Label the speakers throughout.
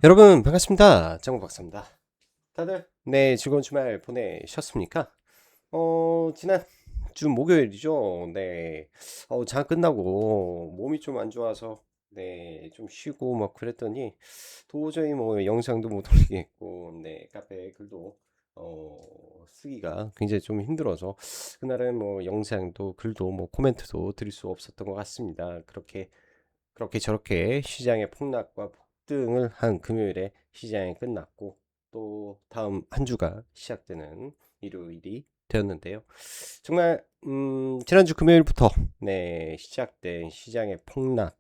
Speaker 1: 여러분 반갑습니다. 정우 박사입니다. 다들 즐거운 주말 보내셨습니까? 지난 주 목요일이죠. 장학 끝나고 몸이 좀 안 좋아서 좀 쉬고 막 그랬더니 도저히 뭐 영상도 못 올리겠고 카페 글도 쓰기가 굉장히 좀 힘들어서 그날은 뭐 영상도 글도 뭐 코멘트도 드릴 수 없었던 것 같습니다. 그렇게 저렇게 시장의 폭락과 폭등을 한 금요일에 시장이 끝났고 또 다음 한 주가 시작되는 일요일이 되었는데요. 정말 지난주 금요일부터 시작된 시장의 폭락,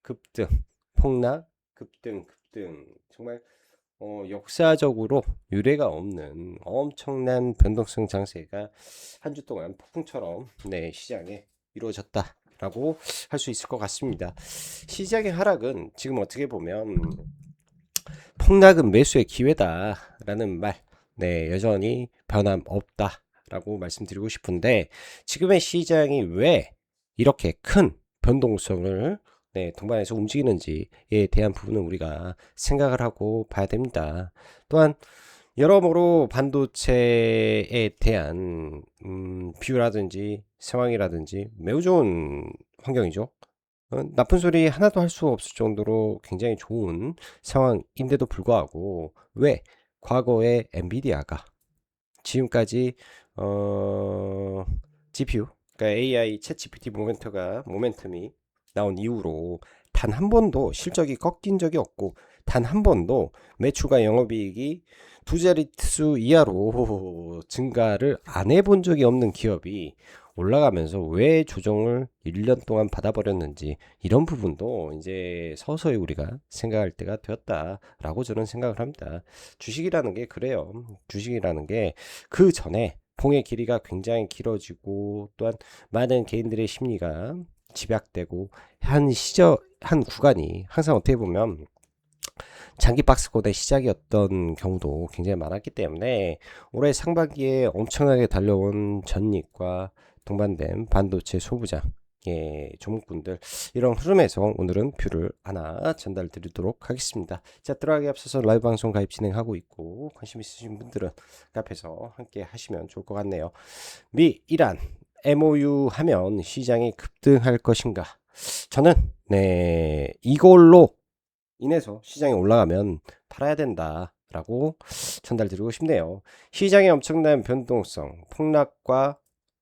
Speaker 1: 급등, 폭락, 급등 정말 역사적으로 유례가 없는 엄청난 변동성 장세가 한 주 동안 폭풍처럼 시장에 이루어졌다라고 할 수 있을 것 같습니다. 시장의 하락은 지금 어떻게 보면 폭락은 매수의 기회다라는 말, 여전히 변함없다라고 말씀드리고 싶은데 지금의 시장이 왜 이렇게 큰 변동성을 동반해서 움직이는지에 대한 부분은 우리가 생각을 하고 봐야 됩니다. 또한 여러모로 반도체에 대한 뷰라든지 상황이라든지 매우 좋은 환경이죠. 나쁜 소리 하나도 할 수 없을 정도로 굉장히 좋은 상황인데도 불구하고 왜 과거에 엔비디아가 지금까지 어, GPU, 그러니까 AI 챗 GPT 모멘텀이 나온 이후로 단 한 번도 실적이 꺾인 적이 없고 단 한 번도 매출과 영업이익이 두 자릿수 이하로 증가를 안 해본 적이 없는 기업이 올라가면서 왜 조정을 1년 동안 받아버렸는지 이런 부분도 이제 서서히 우리가 생각할 때가 되었다라고 저는 생각을 합니다. 주식이라는 게 그래요. 주식이라는 게 그 전에 봉의 길이가 굉장히 길어지고 또한 많은 개인들의 심리가 집약되고 한 구간이 항상 어떻게 보면 장기 박스권의 시작이었던 경우도 굉장히 많았기 때문에 올해 상반기에 엄청나게 달려온 전닉과 동반된 반도체 소부장 조목군들 이런 흐름에서 오늘은 뷰를 하나 전달 드리도록 하겠습니다. 자, 들어가기 앞서서 라이브 방송 가입 진행하고 있고 관심 있으신 분들은 카페에서 함께 하시면 좋을 것 같네요. 미, 이란 MOU 하면 시장이 급등할 것인가? 저는 이걸로 인해서 시장이 올라가면 팔아야 된다라고 전달드리고 싶네요. 시장의 엄청난 변동성,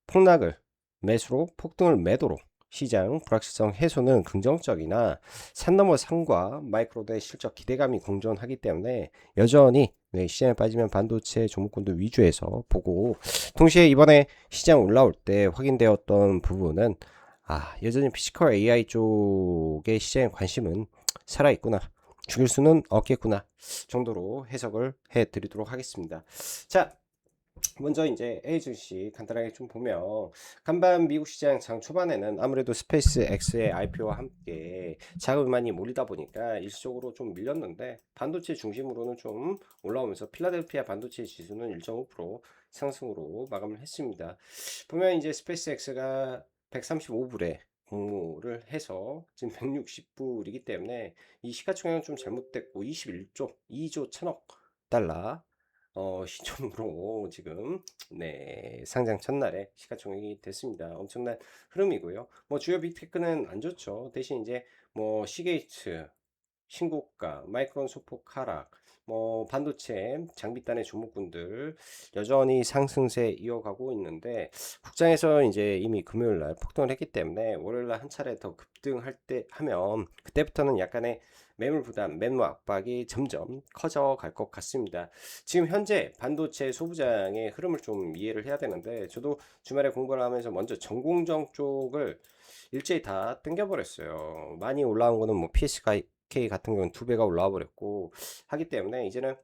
Speaker 1: 폭락을 매수로 폭등을 매도로 시장 불확실성 해소는 긍정적이나 산 넘어 상과 마이크로의 실적 기대감이 공존하기 때문에 여전히 시장에 빠지면 반도체 종목군들 위주에서 보고 동시에 이번에 시장 올라올 때 확인되었던 부분은 여전히 피지컬 AI 쪽의 시장의 관심은 살아있구나. 죽일 수는 없겠구나. 정도로 해석을 해드리도록 하겠습니다. 자, 먼저 이제 A 증시 간단하게 좀 보면 간밤 미국 시장 장 초반에는 아무래도 스페이스 X의 IPO와 함께 자금이 많이 몰리다 보니까 일시적으로 좀 밀렸는데 반도체 중심으로는 좀 올라오면서 필라델피아 반도체 지수는 1.5% 상승으로 마감을 했습니다. 보면 이제 스페이스 X가 135불에 공모를 해서 지금 160불이기 때문에 이 시가총액은 좀 잘못됐고 21조 2조 1000억 달러 시점으로 지금 상장 첫날에 시가총액이 됐습니다. 엄청난 흐름이고요. 뭐 주요 빅테크는 안 좋죠. 대신 이제 뭐 시게이트 신고가, 마이크론 소폭 하락, 뭐 반도체 장비단의 종목군들 여전히 상승세 이어가고 있는데 국장에서 이제 이미 금요일 날 폭등을 했기 때문에 월요일 날 한 차례 더 급등할 때 하면 그때부터는 약간의 매물 부담, 매물 압박이 점점 커져 갈 것 같습니다. 지금 현재 반도체 소부장의 흐름을 좀 이해를 해야 되는데 저도 주말에 공부를 하면서 먼저 전공정 쪽을 일제히 다 땡겨버렸어요. 많이 올라온 거는 뭐 PSK 같은 경우는 두 배가 올라와 버렸고 하기 때문에 이제는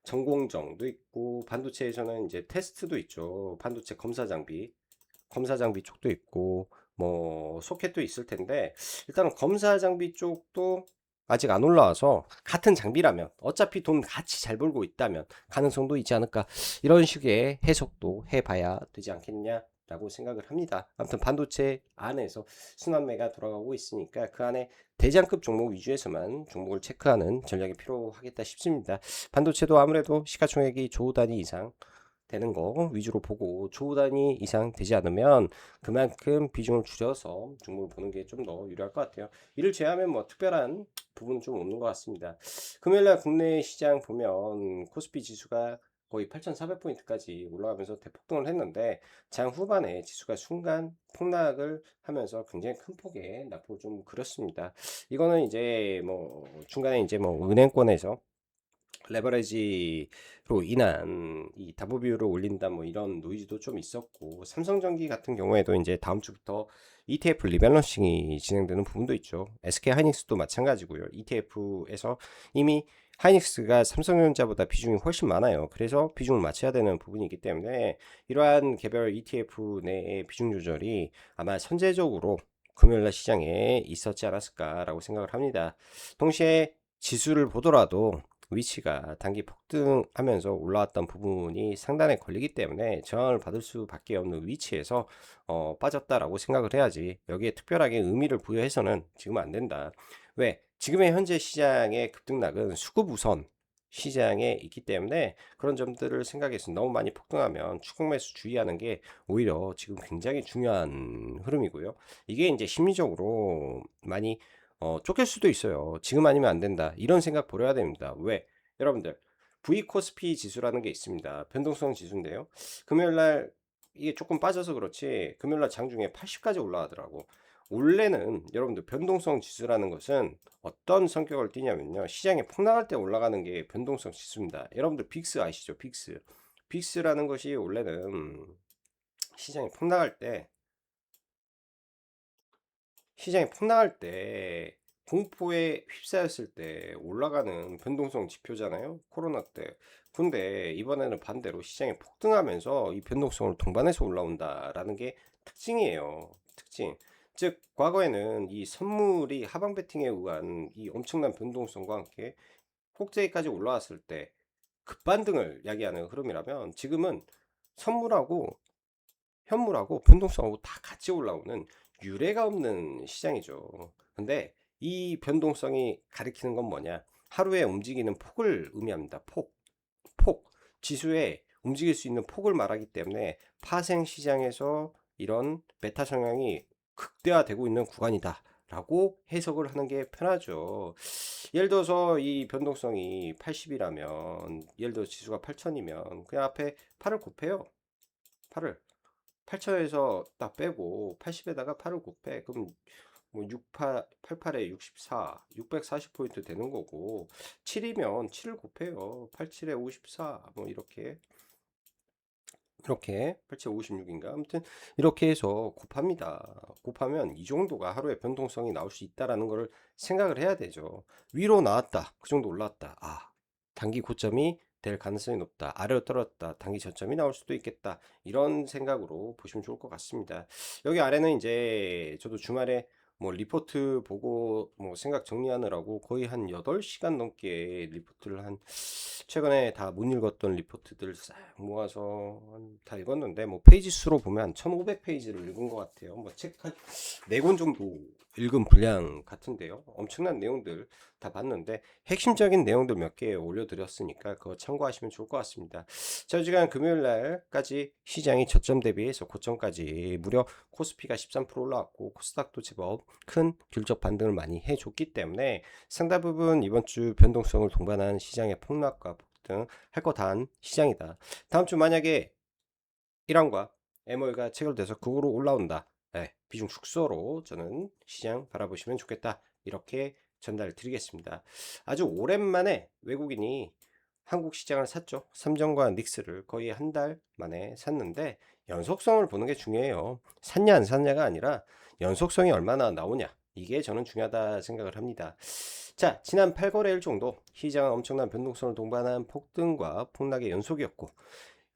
Speaker 1: 전공정도 있고 반도체에서는 이제 테스트도 있죠. 반도체 검사 장비 쪽도 있고 뭐 소켓도 있을 텐데 일단은 검사 장비 쪽도 아직 안 올라와서 같은 장비라면 어차피 돈 같이 잘 벌고 있다면 가능성도 있지 않을까 이런 식의 해석도 해봐야 되지 않겠냐 라고 생각을 합니다. 아무튼 반도체 안에서 순환매가 돌아가고 있으니까 그 안에 대장급 종목 위주에서만 종목을 체크하는 전략이 필요하겠다 싶습니다. 반도체도 아무래도 시가총액이 조 단위 이상 되는 거 위주로 보고 조 단위 이상 되지 않으면 그만큼 비중을 줄여서 종목을 보는 게 좀 더 유리할 것 같아요. 이를 제외하면 뭐 특별한 부분은 좀 없는 것 같습니다. 금요일날 국내 시장 보면 코스피 지수가 거의 8,400포인트까지 올라가면서 대폭등을 했는데 장 후반에 지수가 순간 폭락을 하면서 굉장히 큰 폭의 낙폭을 좀 그렸습니다. 이거는 이제 뭐 중간에 이제 뭐 은행권에서 레버리지로 인한 이 담보 비율을 올린다 뭐 이런 노이즈도 좀 있었고 삼성전기 같은 경우에도 이제 다음 주부터 ETF 리밸런싱이 진행되는 부분도 있죠. SK 하이닉스도 마찬가지고요. ETF에서 이미 하이닉스가 삼성전자보다 비중이 훨씬 많아요. 그래서 비중을 맞춰야 되는 부분이기 때문에 이러한 개별 ETF 내의 비중 조절이 아마 선제적으로 금요일날 시장에 있었지 않았을까라고 생각을 합니다. 동시에 지수를 보더라도 위치가 단기 폭등하면서 올라왔던 부분이 상단에 걸리기 때문에 저항을 받을 수밖에 없는 위치에서 빠졌다라고 생각을 해야지 여기에 특별하게 의미를 부여해서는 지금 안 된다. 왜? 지금의 현재 시장의 급등락은 수급 우선 시장에 있기 때문에 그런 점들을 생각해서 너무 많이 폭등하면 추격 매수 주의하는 게 오히려 지금 굉장히 중요한 흐름이고요. 이게 이제 심리적으로 많이 쫓길 수도 있어요. 지금 아니면 안 된다. 이런 생각 버려야 됩니다. 왜? 여러분들, V 코스피 지수라는 게 있습니다. 변동성 지수인데요. 금요일 날 이게 조금 빠져서 그렇지 금요일 날 장중에 80까지 올라가더라고. 원래는 여러분들 변동성 지수라는 것은 어떤 성격을 띠냐면요. 시장에 폭락할 때 올라가는 게 변동성 지수입니다. 여러분들 빅스 아시죠? 빅스. 빅스라는 것이 원래는 시장이 폭락할 때 시장이 폭락할 때 공포에 휩싸였을 때 올라가는 변동성 지표잖아요. 코로나 때. 근데 이번에는 반대로 시장이 폭등하면서 이 변동성을 동반해서 올라온다라는 게 특징이에요. 특징. 즉 과거에는 이 선물이 하방 베팅에 의한 이 엄청난 변동성과 함께 꼭대기까지 올라왔을 때 급반등을 야기하는 흐름이라면 지금은 선물하고 현물하고 변동성하고 다 같이 올라오는 유례가 없는 시장이죠. 근데 이 변동성이 가리키는 건 뭐냐? 하루에 움직이는 폭을 의미합니다. 폭. 지수에 움직일 수 있는 폭을 말하기 때문에 파생 시장에서 이런 베타 성향이 극대화되고 있는 구간이다. 라고 해석을 하는 게 편하죠. 예를 들어서 이 변동성이 80이라면, 예를 들어 지수가 8000이면, 그냥 앞에 8을 곱해요. 8을. 8천에서 딱 빼고 80에다가 8을 곱해. 그럼 뭐 68, 88에 64, 640포인트 되는 거고 7이면 7을 곱해요. 87에 54, 뭐 이렇게 87, 56인가? 아무튼 이렇게 해서 곱합니다. 곱하면 이 정도가 하루에 변동성이 나올 수 있다라는 것을 생각을 해야 되죠. 위로 나왔다. 그 정도 올라왔다. 아, 단기 고점이 될 가능성이 높다. 아래로 떨어졌다. 단기 저점이 나올 수도 있겠다. 이런 생각으로 보시면 좋을 것 같습니다. 여기 아래는 이제 저도 주말에 뭐 리포트 보고 뭐 생각 정리하느라고 거의 한 8시간 넘게 리포트를 한 최근에 다 못 읽었던 리포트들 싹 모아서 다 읽었는데 뭐 페이지 수로 보면 한 1500페이지를 읽은 것 같아요. 뭐 책 한 4권 정도 읽은 분량 같은데요. 엄청난 내용들 다 봤는데 핵심적인 내용들 몇 개 올려드렸으니까 그거 참고하시면 좋을 것 같습니다. 자, 어지간 금요일 날까지 시장이 저점 대비해서 고점까지 무려 코스피가 13% 올라왔고 코스닥도 제법 큰 귤적 반등을 많이 해줬기 때문에 상당 부분 이번 주 변동성을 동반한 시장의 폭락과 폭등 할 거 다 한 시장이다. 다음 주 만약에 이란과 MOE가 체결돼서 극으로 올라온다. 네, 비중 축소로 저는 시장 바라보시면 좋겠다. 이렇게 전달 드리겠습니다. 아주 오랜만에 외국인이 한국 시장을 샀죠. 삼성과 닉스를 거의 한 달 만에 샀는데 연속성을 보는 게 중요해요. 샀냐 안 샀냐가 아니라 연속성이 얼마나 나오냐. 이게 저는 중요하다 생각을 합니다. 자, 지난 8거래일 정도 시장은 엄청난 변동성을 동반한 폭등과 폭락의 연속이었고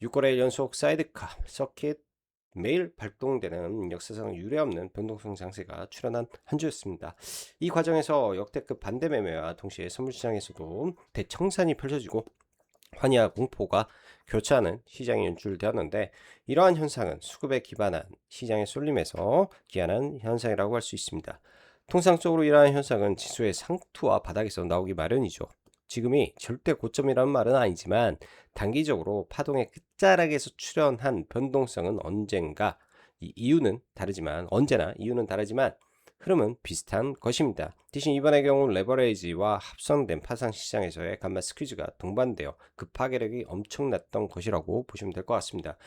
Speaker 1: 6거래일 연속 사이드카, 서킷 매일 발동되는 역사상 유례없는 변동성 장세가 출현한 한 주였습니다. 이 과정에서 역대급 반대 매매와 동시에 선물시장에서도 대청산이 펼쳐지고 환희와 공포가 교차하는 시장이 연출되었는데, 이러한 현상은 수급에 기반한 시장의 쏠림에서 기한한 현상이라고 할 수 있습니다. 통상적으로 이러한 현상은 지수의 상투와 바닥에서 나오기 마련이죠. 지금이 절대 고점이라는 말은 아니지만 단기적으로 파동의 끝자락에서 출현한 변동성은 언젠가, 이 이유는 다르지만, 언제나 이유는 다르지만 흐름은 비슷한 것입니다. 대신 이번의 경우 레버레이지와 합성된 파산 시장에서의 감마 스퀴즈가 동반되어 그 파괴력이 엄청났던 것이라고 보시면 될 것 같습니다.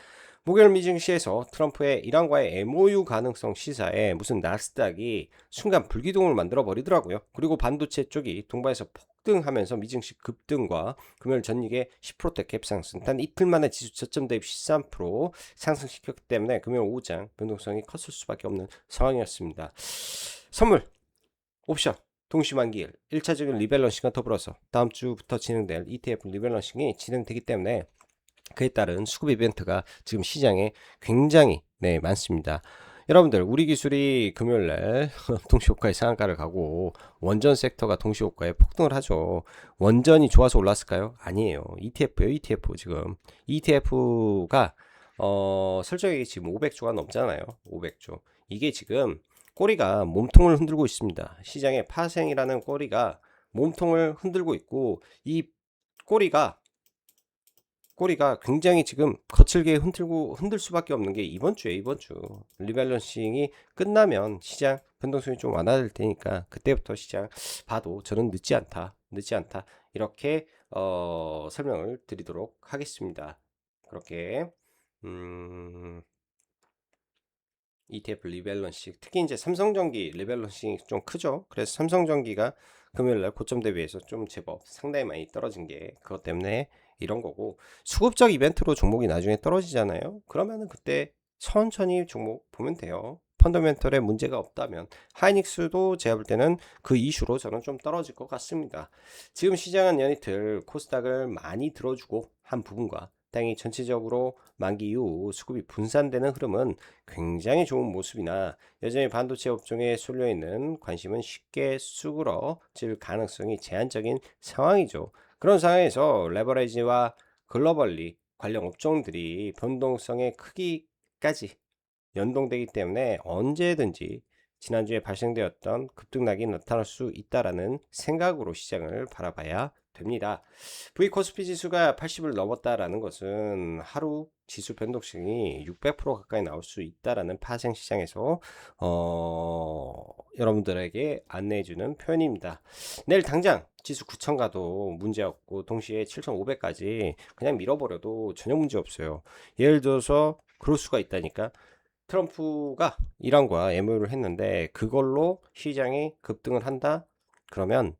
Speaker 1: 목요일 미증시에서 트럼프의 이란과의 MOU 가능성 시사에 무슨 나스닥이 순간 불기둥을 만들어 버리더라고요. 그리고 반도체 쪽이 동반해서 폭등하면서 미증시 급등과 금요일 전익의 10%대 갭 상승, 단 이틀 만에 지수 저점 대입 13% 상승시켰기 때문에 금요일 오후장 변동성이 컸을 수밖에 없는 상황이었습니다. 선물, 옵션, 동시만기일 1차적인 리밸런싱과 더불어서 다음 주부터 진행될 ETF 리밸런싱이 진행되기 때문에 그에 따른 수급 이벤트가 지금 시장에 굉장히 많습니다. 여러분들, 우리 기술이 금요일날 동시효과의 상한가를 가고 원전 섹터가 동시효과에 폭등을 하죠. 원전이 좋아서 올랐을까요? 아니에요. ETF예요. ETF. 지금 ETF가 설정액이 지금 500조가 넘잖아요. 500조. 이게 지금 꼬리가 몸통을 흔들고 있습니다. 시장의 파생이라는 꼬리가 몸통을 흔들고 있고, 이 꼬리가 굉장히 지금 거칠게 흔들 수밖에 없는 게 이번 주에, 이번 주 리밸런싱이 끝나면 시장 변동성이 좀 완화될 테니까 그때부터 시장 봐도 저는 늦지 않다 이렇게 설명을 드리도록 하겠습니다. 그렇게 ETF 리밸런싱, 특히 이제 삼성전기 리밸런싱이 좀 크죠. 그래서 삼성전기가 금요일날 고점 대비해서 좀 제법 상당히 많이 떨어진 게 그것 때문에 이런 거고, 수급적 이벤트로 종목이 나중에 떨어지잖아요. 그러면은 그때 천천히 종목 보면 돼요. 펀더멘털에 문제가 없다면. 하이닉스도 제가 볼 때는 그 이슈로 저는 좀 떨어질 것 같습니다. 지금 시장은 연이틀 코스닥을 많이 들어주고 한 부분과 다행히 전체적으로 만기 이후 수급이 분산되는 흐름은 굉장히 좋은 모습이나, 여전히 반도체 업종에 쏠려 있는 관심은 쉽게 수그러질 가능성이 제한적인 상황이죠. 그런 상황에서 레버리지와 글로벌리 관련 업종들이 변동성의 크기까지 연동되기 때문에 언제든지 지난주에 발생되었던 급등락이 나타날 수 있다라는 생각으로 시장을 바라봐야 됩니다. V 코스피 지수가 80을 넘었다라는 것은 하루 지수 변동성이 600% 가까이 나올 수 있다라는 파생 시장에서 여러분들에게 안내해주는 표현입니다. 내일 당장 지수 9,000 가도 문제없고 동시에 7,500까지 그냥 밀어버려도 전혀 문제 없어요. 예를 들어서 그럴 수가 있다니까. 트럼프가 이란과 MOU를 했는데 그걸로 시장이 급등을 한다? 그러면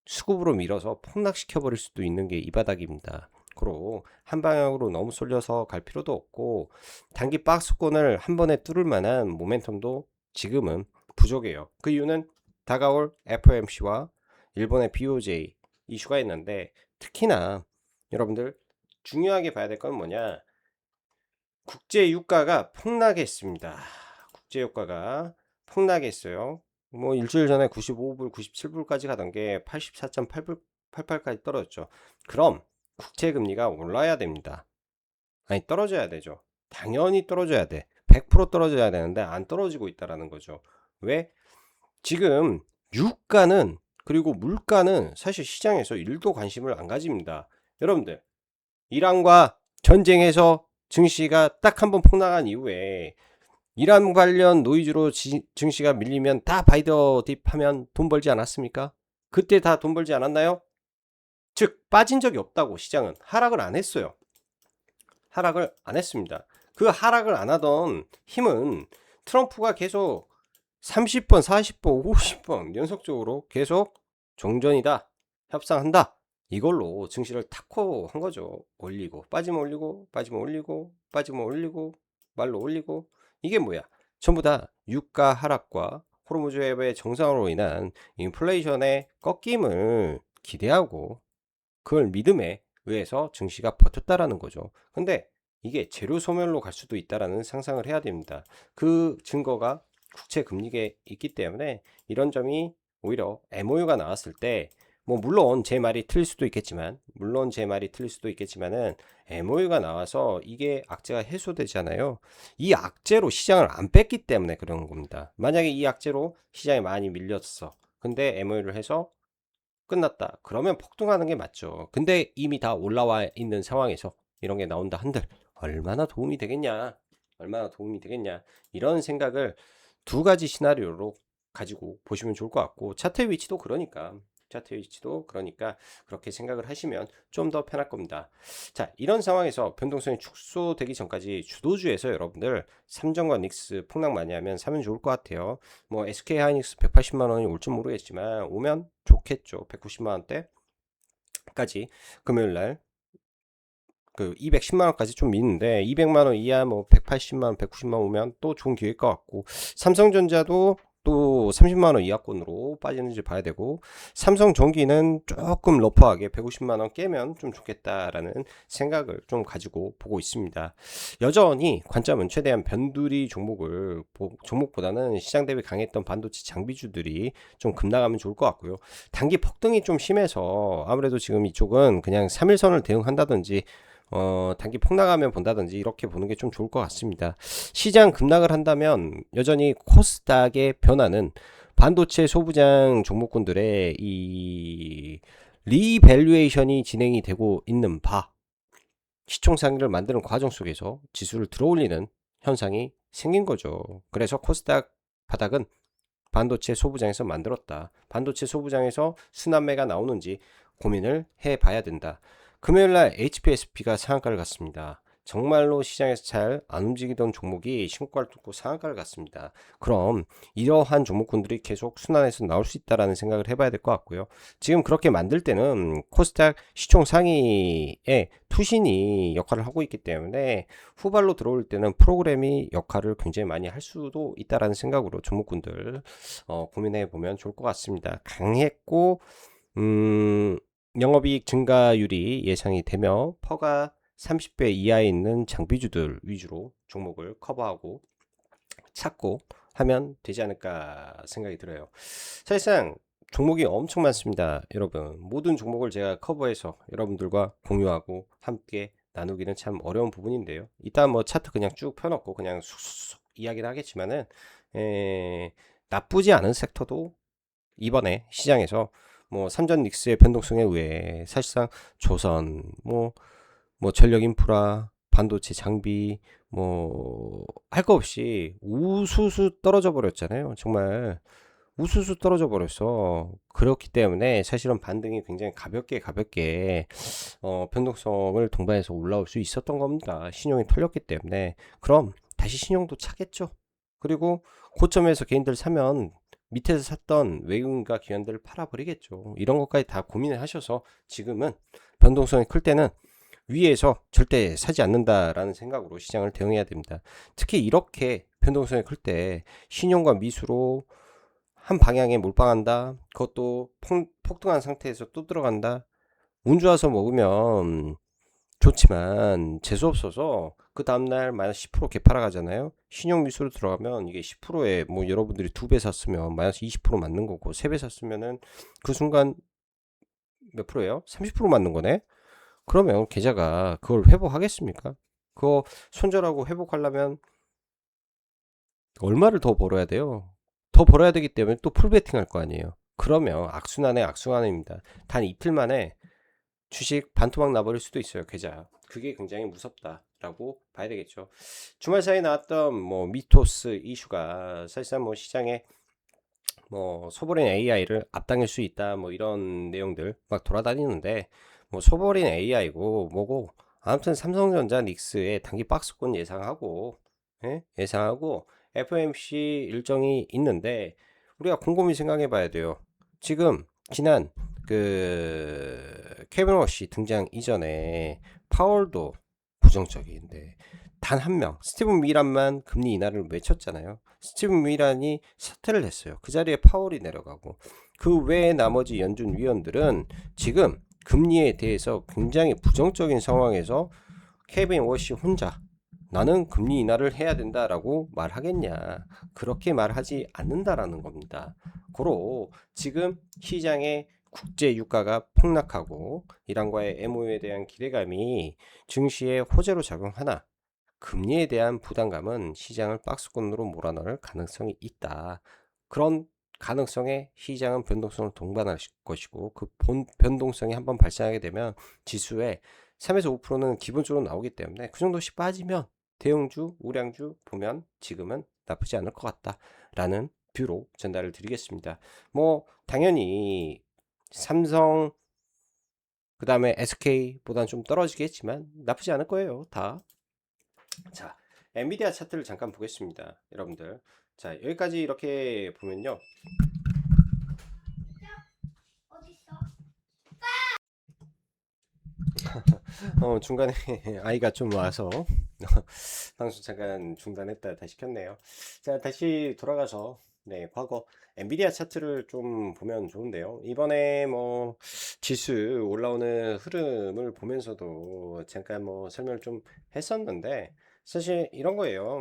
Speaker 1: 수급으로 밀어서 폭락시켜 버릴 수도 있는 게 이 바닥입니다. 그리고 한 방향으로 너무 쏠려서 갈 필요도 없고, 단기 박스권을 한 번에 뚫을 만한 모멘텀도 지금은 부족해요. 그 이유는 다가올 FOMC와 일본의 BOJ 이슈가 있는데, 특히나 여러분들 중요하게 봐야 될 건 뭐냐, 국제 유가가 폭락했습니다. 국제 유가가 폭락했어요. 뭐 일주일 전에 95불, 97불까지 가던 게 84.8불, 88까지 떨어졌죠. 그럼 국채 금리가 올라야 됩니다. 아니, 떨어져야 되죠. 당연히 떨어져야 돼. 100% 떨어져야 되는데 안 떨어지고 있다라는 거죠. 왜? 지금 유가는, 그리고 물가는 사실 시장에서 1도 관심을 안 가집니다. 여러분들, 이란과 전쟁에서 증시가 딱 한 번 폭락한 이후에 이란 관련 노이즈로 증시가 밀리면 다 바이더 딥 하면 돈 벌지 않았습니까? 그때 다 돈 벌지 않았나요? 즉 빠진 적이 없다고. 시장은 하락을 안 했어요. 하락을 안 했습니다. 그 하락을 안 하던 힘은 트럼프가 계속 30번, 40번, 50번 연속적으로 계속 종전이다, 협상한다, 이걸로 증시를 타코 한 거죠. 올리고 빠지면 올리고, 빠지면 올리고, 빠지면 올리고, 말로 올리고. 이게 뭐야? 전부 다 유가 하락과 호르무즈 앱의 정상으로 인한 인플레이션의 꺾임을 기대하고 그걸 믿음에 의해서 증시가 버텼다라는 거죠. 근데 이게 재료 소멸로 갈 수도 있다라는 상상을 해야 됩니다. 그 증거가 국채 금리에 있기 때문에 이런 점이 오히려 MOU가 나왔을 때 뭐 물론 제 말이 틀릴 수도 있겠지만 은 MOU가 나와서 이게 악재가 해소되잖아요. 이 악재로 시장을 안 뺐기 때문에 그런 겁니다. 만약에 이 악재로 시장이 많이 밀렸어. 근데 MOU를 해서 끝났다. 그러면 폭등하는 게 맞죠. 근데 이미 다 올라와 있는 상황에서 이런 게 나온다 한들 얼마나 도움이 되겠냐. 이런 생각을 두 가지 시나리오로 가지고 보시면 좋을 것 같고, 차트 위치도 그러니까 그렇게 생각을 하시면 좀 더 편할 겁니다. 자, 이런 상황에서 변동성이 축소되기 전까지 주도주에서 여러분들 삼성과 닉스 폭락 많이 하면 사면 좋을 것 같아요. 뭐 SK 하이닉스 180만 원이 올지 모르겠지만 오면 좋겠죠. 190만 원대까지 금요일 날 그 210만 원까지 좀 미는데 200만 원 이하 뭐 180만 원, 190만 원 오면 또 좋은 기회일 것 같고, 삼성전자도 또 30만 원 이하권으로 빠지는지 봐야 되고, 삼성전기는 조금 러프하게 150만 원 깨면 좀 좋겠다라는 생각을 좀 가지고 보고 있습니다. 여전히 관점은 최대한 변두리 종목보다는 시장 대비 강했던 반도체 장비주들이 좀 급락하면 좋을 것 같고요. 단기 폭등이 좀 심해서 아무래도 지금 이쪽은 그냥 3일선을 대응한다든지 단기 폭락하면 본다든지 이렇게 보는 게 좀 좋을 것 같습니다. 시장 급락을 한다면 여전히 코스닥의 변화는 반도체 소부장 종목군들의 이 리밸류에이션이 진행이 되고 있는 바, 시총상위를 만드는 과정 속에서 지수를 들어올리는 현상이 생긴 거죠. 그래서 코스닥 바닥은 반도체 소부장에서 만들었다. 반도체 소부장에서 순환매가 나오는지 고민을 해봐야 된다. 금요일날 HPSP가 상한가를 갔습니다. 정말로 시장에서 잘 안 움직이던 종목이 신고가를 뚫고 상한가를 갔습니다. 그럼 이러한 종목군들이 계속 순환해서 나올 수 있다라는 생각을 해봐야 될 것 같고요. 지금 그렇게 만들 때는 코스닥 시총 상위에 투신이 역할을 하고 있기 때문에 후발로 들어올 때는 프로그램이 역할을 굉장히 많이 할 수도 있다라는 생각으로 종목군들 고민해 보면 좋을 것 같습니다. 강했고 영업이익 증가율이 예상이 되며 퍼가 30배 이하에 있는 장비주들 위주로 종목을 커버하고 찾고 하면 되지 않을까 생각이 들어요. 사실상 종목이 엄청 많습니다. 여러분, 모든 종목을 제가 커버해서 여러분들과 공유하고 함께 나누기는 참 어려운 부분인데요. 이따 뭐 차트 그냥 쭉 펴놓고 그냥 쑥쑥 이야기를 하겠지만은 나쁘지 않은 섹터도 이번에 시장에서 뭐 삼전 닉스의 변동성에 의해 사실상 조선, 뭐 전력 인프라, 반도체 장비, 뭐 할 거 없이 우수수 떨어져 버렸잖아요. 정말 우수수 떨어져 버렸어. 그렇기 때문에 사실은 반등이 굉장히 가볍게 변동성을 동반해서 올라올 수 있었던 겁니다. 신용이 털렸기 때문에. 그럼 다시 신용도 차겠죠. 그리고 고점에서 개인들 사면 밑에서 샀던 외국인과 기관들을 팔아버리겠죠. 이런 것까지 다 고민을 하셔서 지금은 변동성이 클 때는 위에서 절대 사지 않는다라는 생각으로 시장을 대응해야 됩니다. 특히 이렇게 변동성이 클 때 신용과 미수로 한 방향에 몰빵한다. 그것도 폭등한 상태에서 또 들어간다. 운 좋아서 먹으면 좋지만 재수없어서 그 다음날 마이너스 10% 개파라 가잖아요. 신용 미수로 들어가면 이게 10%에 뭐 여러분들이 2배 샀으면 마이너스 20% 맞는 거고, 3배 샀으면은 그 순간 몇 프로예요? 30% 맞는 거네. 그러면 계좌가 그걸 회복하겠습니까? 그거 손절하고 회복하려면 얼마를 더 벌어야 돼요? 더 벌어야 되기 때문에 또 풀베팅 할 거 아니에요. 그러면 악순환의 악순환입니다. 단 이틀 만에 주식 반토막 나버릴 수도 있어요, 계좌. 그게 굉장히 무섭다라고 봐야 되겠죠. 주말 사이에 나왔던 뭐 미토스 이슈가 사실상 뭐 시장에 뭐 소버린 AI를 앞당길 수 있다 뭐 이런 내용들 막 돌아다니는데, 뭐 소버린 AI고 뭐고 아무튼 삼성전자 닉스의 단기 박스권 예상하고 예상하고 FOMC 일정이 있는데 우리가 곰곰이 생각해 봐야 돼요. 지금 지난 그 케빈 워시 등장 이전에 파월도 부정적인데 단 한 명 스티븐 미란만 금리 인하를 외쳤잖아요. 스티븐 미란이 사퇴를 했어요. 그 자리에 파월이 내려가고, 그 외에 나머지 연준 위원들은 지금 금리에 대해서 굉장히 부정적인 상황에서 케빈 워시 혼자 나는 금리 인하를 해야 된다라고 말하겠냐, 그렇게 말하지 않는다라는 겁니다. 고로 지금 시장의 국제 유가가 폭락하고 이란과의 MOU에 대한 기대감이 증시에 호재로 작용하나 금리에 대한 부담감은 시장을 박스권으로 몰아넣을 가능성이 있다. 그런 가능성에 시장은 변동성을 동반할 것이고 그 변동성이 한번 발생하게 되면 지수에 3에서 5%는 기본적으로 나오기 때문에 그 정도씩 빠지면 대형주, 우량주 보면 지금은 나쁘지 않을 것 같다라는 뷰로 전달을 드리겠습니다. 뭐 당연히 삼성 그 다음에 SK보다는 좀 떨어지겠지만 나쁘지 않을 거예요. 다. 자, 엔비디아 차트를 잠깐 보겠습니다. 여러분들. 자, 여기까지 이렇게 보면요. 중간에 아이가 좀 와서 방송 잠깐 중단했다 다시 켰네요. 자, 다시 돌아가서 과거 엔비디아 차트를 좀 보면 좋은데요. 이번에 뭐 지수 올라오는 흐름을 보면서도 잠깐 뭐 설명을 좀 했었는데 사실 이런 거예요.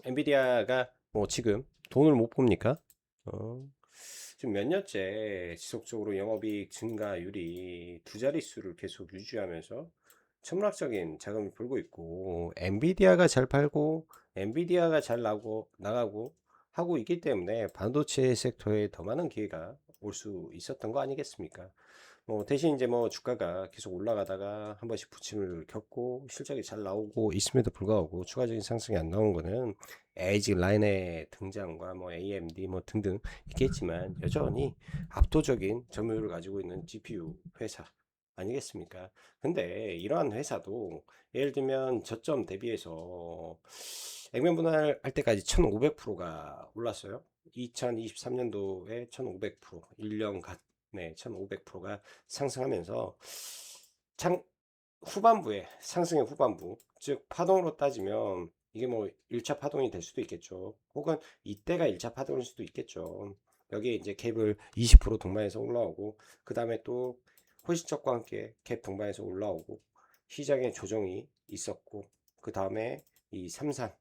Speaker 1: 엔비디아가 뭐 지금 돈을 못 봅니까? 어, 지금 몇 년째 지속적으로 영업이익 증가율이 두 자릿수를 계속 유지하면서 천문학적인 자금을 벌고 있고 엔비디아가 잘 팔고 엔비디아가 잘 나가고 하고 있기 때문에 반도체 섹터에 더 많은 기회가 올 수 있었던 거 아니겠습니까? 뭐 대신 이제 뭐 주가가 계속 올라가다가 한 번씩 부침을 겪고 실적이 잘 나오고 있음에도 불구하고 추가적인 상승이 안 나온 거는 에이지 라인의 등장과 뭐 AMD 뭐 등등 있겠지만 여전히 압도적인 점유율을 가지고 있는 GPU 회사 아니겠습니까? 근데 이러한 회사도 예를 들면 저점 대비해서 액면 분할 할 때까지 1500%가 올랐어요. 2023년도에 1500%, 1년간 1500%가 상승하면서 장 후반부에 상승의 후반부, 즉 파동으로 따지면 이게 뭐 1차 파동이 될 수도 있겠죠. 혹은 이때가 1차 파동일 수도 있겠죠. 여기에 이제 캡을 20% 동반해서 올라오고 그 다음에 또 호시적과 함께 캡 동반해서 올라오고 시장의 조정이 있었고 그 다음에 이 삼산을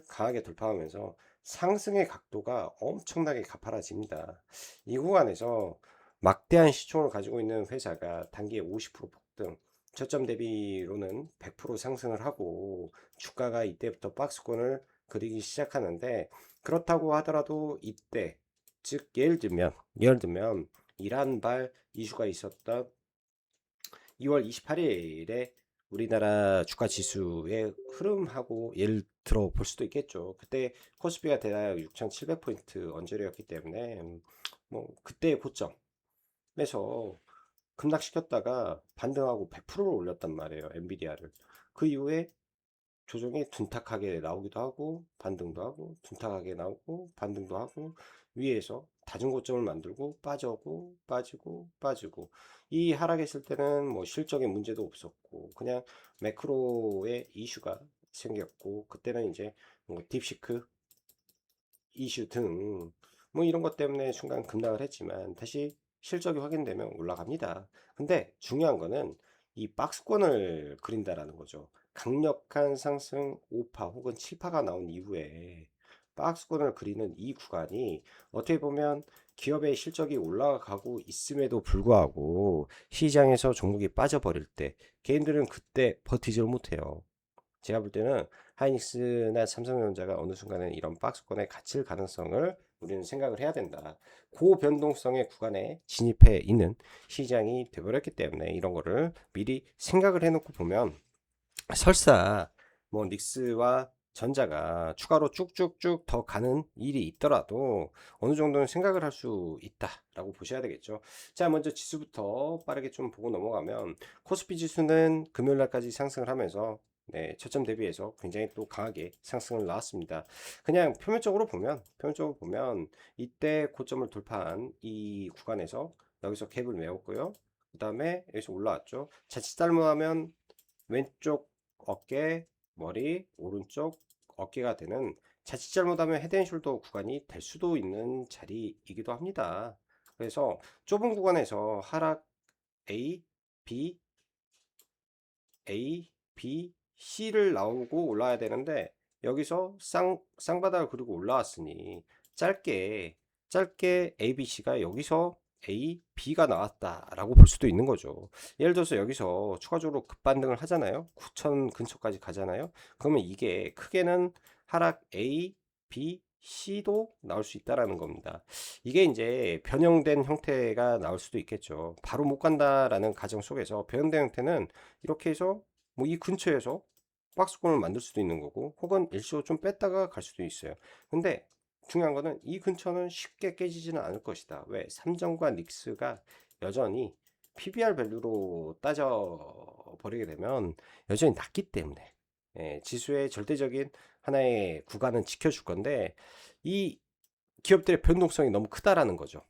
Speaker 1: 강하게 돌파하면서 상승의 각도가 엄청나게 가팔라집니다. 이 구간에서 막대한 시총을 가지고 있는 회사가 단기에 50% 폭등, 저점 대비로는 100% 상승을 하고 주가가 이때부터 박스권을 그리기 시작하는데 그렇다고 하더라도 이때 즉 예를 들면 이란발 이슈가 있었던 2월 28일에 우리나라 주가 지수의 흐름하고 예를 들어 볼 수도 있겠죠. 그때 코스피가 대략 6,700포인트 언저리였기 때문에 뭐 그때의 고점에서 급락시켰다가 반등하고 100%를 올렸단 말이에요. 엔비디아를. 그 이후에 조정이 둔탁하게 나오기도 하고 반등도 하고 둔탁하게 나오고 반등도 하고 위에서 다중 고점을 만들고 빠져고 빠지고 빠지고 이 하락했을 때는 뭐 실적인 문제도 없었고 그냥 매크로의 이슈가 생겼고 그때는 이제 뭐 딥시크 이슈 등 뭐 이런 것 때문에 순간 급락을 했지만 다시 실적이 확인되면 올라갑니다. 근데 중요한 거는 이 박스권을 그린다라는 거죠. 강력한 상승 5파 혹은 7파가 나온 이후에 박스권을 그리는 이 구간이 어떻게 보면 기업의 실적이 올라가고 있음에도 불구하고 시장에서 종목이 빠져버릴 때 개인들은 그때 버티지를 못해요. 제가 볼 때는 하이닉스나 삼성전자가 어느 순간에 이런 박스권에 갇힐 가능성을 우리는 생각을 해야 된다. 고변동성의 구간에 진입해 있는 시장이 되어버렸기 때문에 이런 거를 미리 생각을 해놓고 보면 설사 뭐 닉스와 전자가 추가로 쭉쭉쭉 더 가는 일이 있더라도 어느 정도는 생각을 할 수 있다라고 보셔야 되겠죠. 자, 먼저 지수부터 빠르게 좀 보고 넘어가면 코스피 지수는 금요일 날까지 상승을 하면서 저점 대비해서 굉장히 또 강하게 상승을 나왔습니다. 그냥 표면적으로 보면 이때 고점을 돌파한 이 구간에서 여기서 갭을 메웠고요. 그 다음에 여기서 올라왔죠. 자칫 잘못하면 왼쪽 어깨, 머리, 오른쪽 어깨가 되는 자칫 잘못하면 헤드앤숄더 구간이 될 수도 있는 자리이기도 합니다. 그래서 좁은 구간에서 하락 A, B, A, B, C를 나오고 올라야 되는데 여기서 쌍바닥을 그리고 올라왔으니 짧게 A, B, C가 여기서 A, B가 나왔다라고 볼 수도 있는 거죠. 예를 들어서 여기서 추가적으로 급반등을 하잖아요. 9천 근처까지 가잖아요. 그러면 이게 크게는 하락 A, B, C도 나올 수 있다라는 겁니다. 이게 이제 변형된 형태가 나올 수도 있겠죠. 바로 못 간다라는 가정 속에서 변형된 형태는 이렇게 해서 뭐 이 근처에서 박스권을 만들 수도 있는 거고, 혹은 일시로 좀 뺐다가 갈 수도 있어요. 근데 중요한 거는 이 근처는 쉽게 깨지지는 않을 것이다. 왜? 삼성과 닉스가 여전히 PBR 밸류로 따져 버리게 되면 여전히 낮기 때문에, 지수의 절대적인 하나의 구간은 지켜줄 건데, 이 기업들의 변동성이 너무 크다라는 거죠.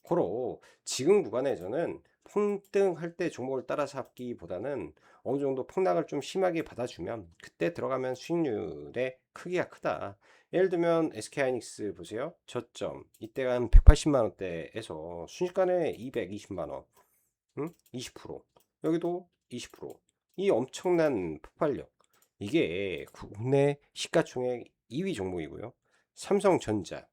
Speaker 1: 고로 지금 구간에서는 폭등할 때 종목을 따라 잡기보다는 어느 정도 폭락을 좀 심하게 받아주면 그때 들어가면 수익률의 크기가 크다. 예를 들면 SK하이닉스 보세요. 저점 이때가 한 180만 원대에서 순식간에 220만 원, 20%. 여기도 20%. 이 엄청난 폭발력. 이게 국내 시가총액 2위 종목이고요. 삼성전자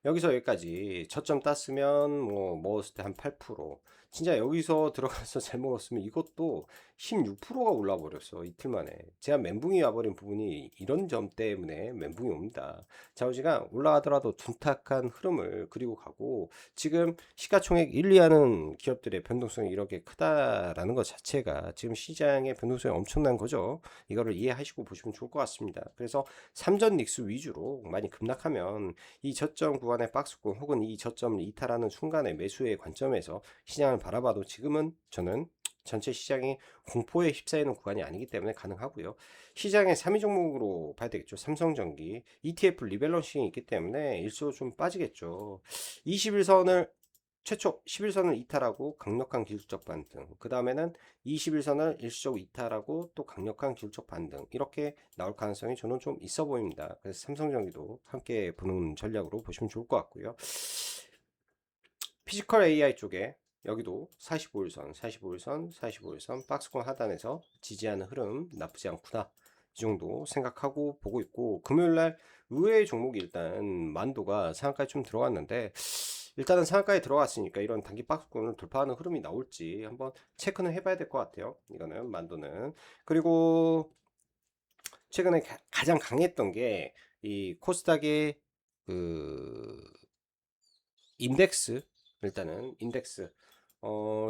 Speaker 1: 여기서 여기까지 저점 땄으면 뭐 먹었을 때 한 8%. 진짜 여기서 들어가서 잘 먹었으면 이것도 16%가 올라 버렸어. 이틀 만에. 제가 멘붕이 와버린 부분이 이런 점 때문에 멘붕이 옵니다. 자우지가 올라가더라도 둔탁한 흐름을 그리고 가고, 지금 시가총액 1, 2하는 기업들의 변동성이 이렇게 크다라는 것 자체가 지금 시장의 변동성이 엄청난 거죠. 이거를 이해하시고 보시면 좋을 것 같습니다. 그래서 삼전 닉스 위주로 많이 급락하면 이 저점 구간의 박스권 혹은 이 저점을 이탈하는 순간의 매수의 관점에서 시장을 바라봐도 지금은 저는 전체 시장이 공포에 휩싸이는 구간이 아니기 때문에 가능하고요. 시장의 3위 종목으로 봐야 되겠죠. 삼성전기, ETF 리밸런싱이 있기 때문에 일시로 좀 빠지겠죠. 21선을 최초 11선을 이탈하고 강력한 기술적 반등, 그 다음에는 21선을 일시적으로 이탈하고 또 강력한 기술적 반등, 이렇게 나올 가능성이 저는 좀 있어 보입니다. 그래서 삼성전기도 함께 보는 전략으로 보시면 좋을 것 같고요. 피지컬 AI 쪽에 여기도 45일선, 45일선, 45일선 박스권 하단에서 지지하는 흐름 나쁘지 않구나, 이 정도 생각하고 보고 있고, 금요일날 의외의 종목이 일단 만도가 상한가에 좀 들어갔는데, 일단은 상한가에 들어갔으니까 이런 단기 박스권을 돌파하는 흐름이 나올지 한번 체크는 해봐야 될 것 같아요. 이거는 만도는. 그리고 최근에 가장 강했던 게 이 코스닥의 그 인덱스. 일단은 인덱스,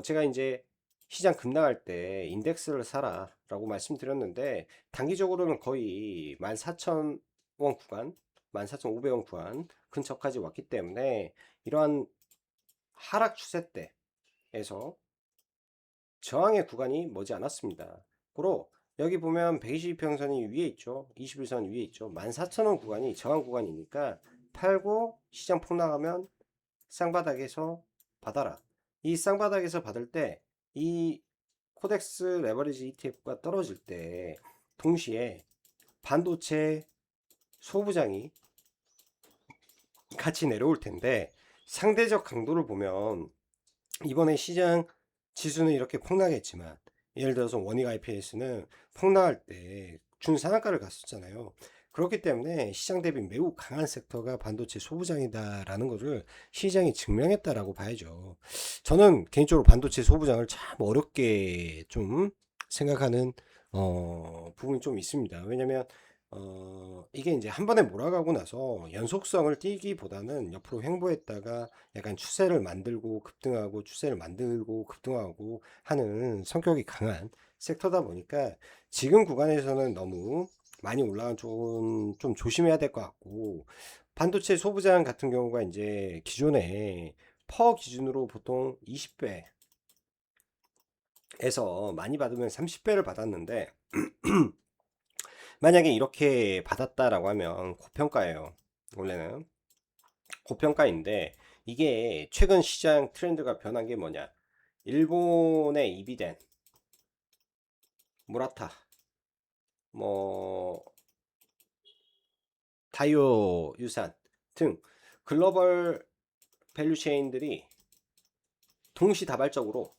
Speaker 1: 제가 이제 시장 급락할 때 인덱스를 사라 라고 말씀드렸는데, 단기적으로는 거의 14,000원 구간, 14,500원 구간 근처까지 왔기 때문에 이러한 하락 추세 때에서 저항의 구간이 머지 않았습니다. 고로 여기 보면 120평선이 위에 있죠. 21선 위에 있죠. 14,000원 구간이 저항 구간이니까 팔고 시장 폭락하면 쌍바닥에서 받아라. 이 쌍바닥에서 받을 때 이 코덱스 레버리지 ETF가 떨어질 때 동시에 반도체 소부장이 같이 내려올 텐데, 상대적 강도를 보면 이번에 시장 지수는 이렇게 폭락했지만, 예를 들어서 원익 IPS는 폭락할 때 준상한가를 갔었잖아요. 그렇기 때문에 시장 대비 매우 강한 섹터가 반도체 소부장이다라는 것을 시장이 증명했다라고 봐야죠. 저는 개인적으로 반도체 소부장을 참 어렵게 좀 생각하는 부분이 좀 있습니다. 왜냐면 이게 이제 한 번에 몰아가고 나서 연속성을 띄기보다는 옆으로 횡보했다가 약간 추세를 만들고 급등하고 추세를 만들고 급등하고 하는 성격이 강한 섹터다 보니까 지금 구간에서는 너무 많이 올라간 쪽은 좀 조심해야 될 것 같고, 반도체 소부장 같은 경우가 이제 기존에 퍼 기준으로 보통 20배에서 많이 받으면 30배를 받았는데, 만약에 이렇게 받았다라고 하면 고평가예요. 원래는 고평가인데, 이게 최근 시장 트렌드가 변한 게 뭐냐, 일본의 이비덴, 무라타, 뭐 다이오 유산 등 글로벌 밸류체인들이 동시다발적으로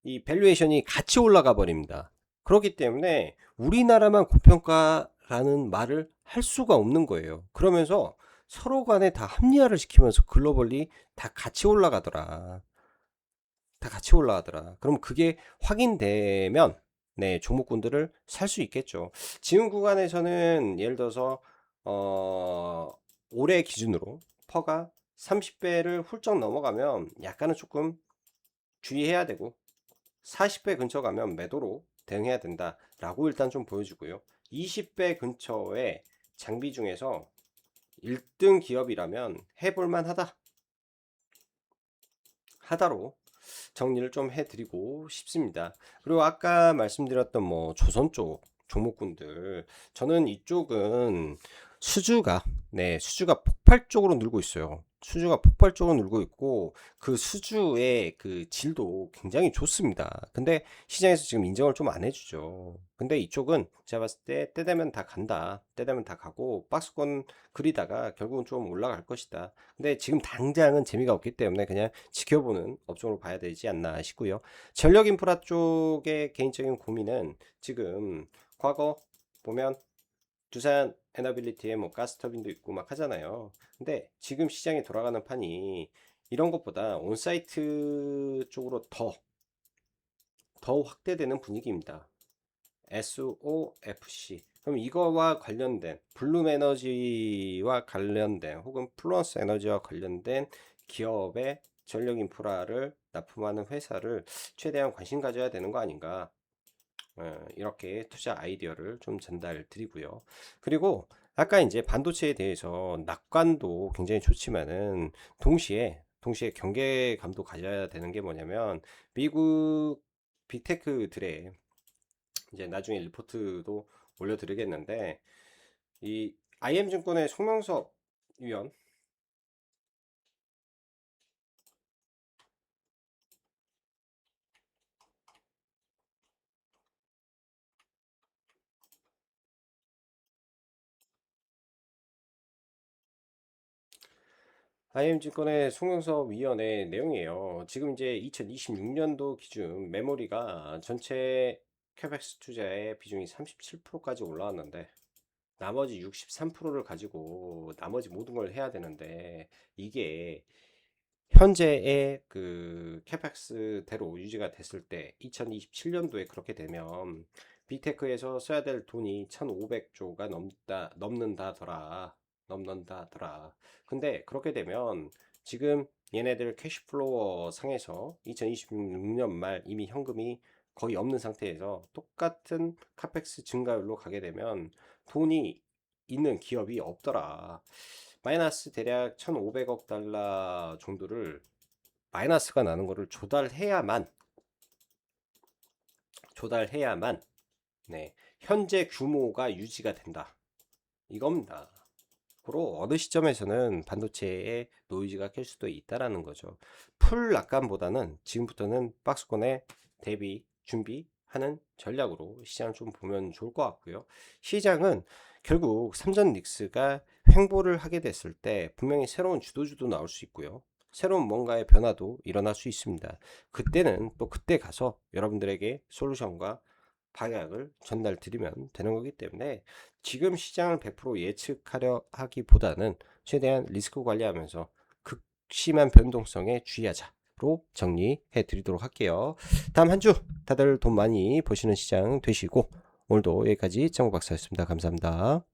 Speaker 1: 이 밸류에이션이 같이 올라가 버립니다. 그렇기 때문에 우리나라만 고평가라는 말을 할 수가 없는 거예요. 그러면서 서로 간에 다 합리화를 시키면서 글로벌리 다 같이 올라가더라. 다 같이 올라가더라. 그럼 그게 확인되면 네, 종목군들을 살 수 있겠죠. 지금 구간에서는 예를 들어서 어, 올해 기준으로 퍼가 30배를 훌쩍 넘어가면 약간은 조금 주의해야 되고 40배 근처 가면 매도로 대응해야 된다라고 일단 좀 보여주고요. 20배 근처의 장비 중에서 1등 기업이라면 해볼만 하다로 정리를 좀 해드리고 싶습니다. 그리고 아까 말씀드렸던 뭐 조선 쪽 종목군들, 저는 이쪽은 수주가 수주가 폭발적으로 늘고 있어요. 수주가 폭발적으로 늘고 있고 그 수주의 그 질도 굉장히 좋습니다. 근데 시장에서 지금 인정을 좀 안 해주죠. 근데 이쪽은 제가 봤을 때 때 되면 다 간다. 때 되면 다 가고 박스권 그리다가 결국은 좀 올라갈 것이다. 근데 지금 당장은 재미가 없기 때문에 그냥 지켜보는 업종으로 봐야 되지 않나 싶고요. 전력 인프라 쪽의 개인적인 고민은 지금 과거 보면 두산 에너빌리티에 뭐 가스터빈도 있고 막 하잖아요. 근데 지금 시장이 돌아가는 판이 이런 것보다 온사이트 쪽으로 더 확대되는 분위기입니다. SOFC. 그럼 이거와 관련된 블룸 에너지와 관련된 혹은 플루언스 에너지와 관련된 기업의 전력 인프라를 납품하는 회사를 최대한 관심 가져야 되는 거 아닌가. 이렇게 투자 아이디어를 좀 전달 드리고요. 그리고 아까 이제 반도체에 대해서 낙관도 굉장히 좋지만은 동시에 경계감도 가져야 되는 게 뭐냐면 미국 빅테크들의 이제 나중에 리포트도 올려드리겠는데 이 IM증권의 송명섭 위원 IM증권의 송명섭 위원의 내용이에요. 지금 이제 2026년도 기준 메모리가 전체 캐펙스 투자의 비중이 37%까지 올라왔는데 나머지 63%를 가지고 나머지 모든 걸 해야 되는데 이게 현재의 그 캐펙스대로 유지가 됐을 때 2027년도에 그렇게 되면 빅테크에서 써야 될 돈이 1,500조가 넘는다더라. 근데 그렇게 되면 지금 얘네들 캐시플로어 상에서 2026년 말 이미 현금이 거의 없는 상태에서 똑같은 카펙스 증가율로 가게 되면 돈이 있는 기업이 없더라. 마이너스 대략 1,500억 달러 정도를 마이너스가 나는 거를 조달해야만 네, 현재 규모가 유지가 된다. 이겁니다. 그리고 어느 시점에서는 반도체에 노이즈가 낄 수도 있다라는 거죠. 풀 낙관보다는 지금부터는 박스권에 대비 준비하는 전략으로 시장을 좀 보면 좋을 것 같고요. 시장은 결국 삼전 닉스가 횡보를 하게 됐을 때 분명히 새로운 주도주도 나올 수 있고요. 새로운 뭔가의 변화도 일어날 수 있습니다. 그때는 또 그때 가서 여러분들에게 솔루션과 방향을 전달 드리면 되는 거기 때문에 지금 시장을 100% 예측하려 하기보다는 최대한 리스크 관리하면서 극심한 변동성에 주의하자로 정리해 드리도록 할게요. 다음 한 주 다들 돈 많이 버시는 시장 되시고 오늘도 여기까지 정우 박사였습니다. 감사합니다.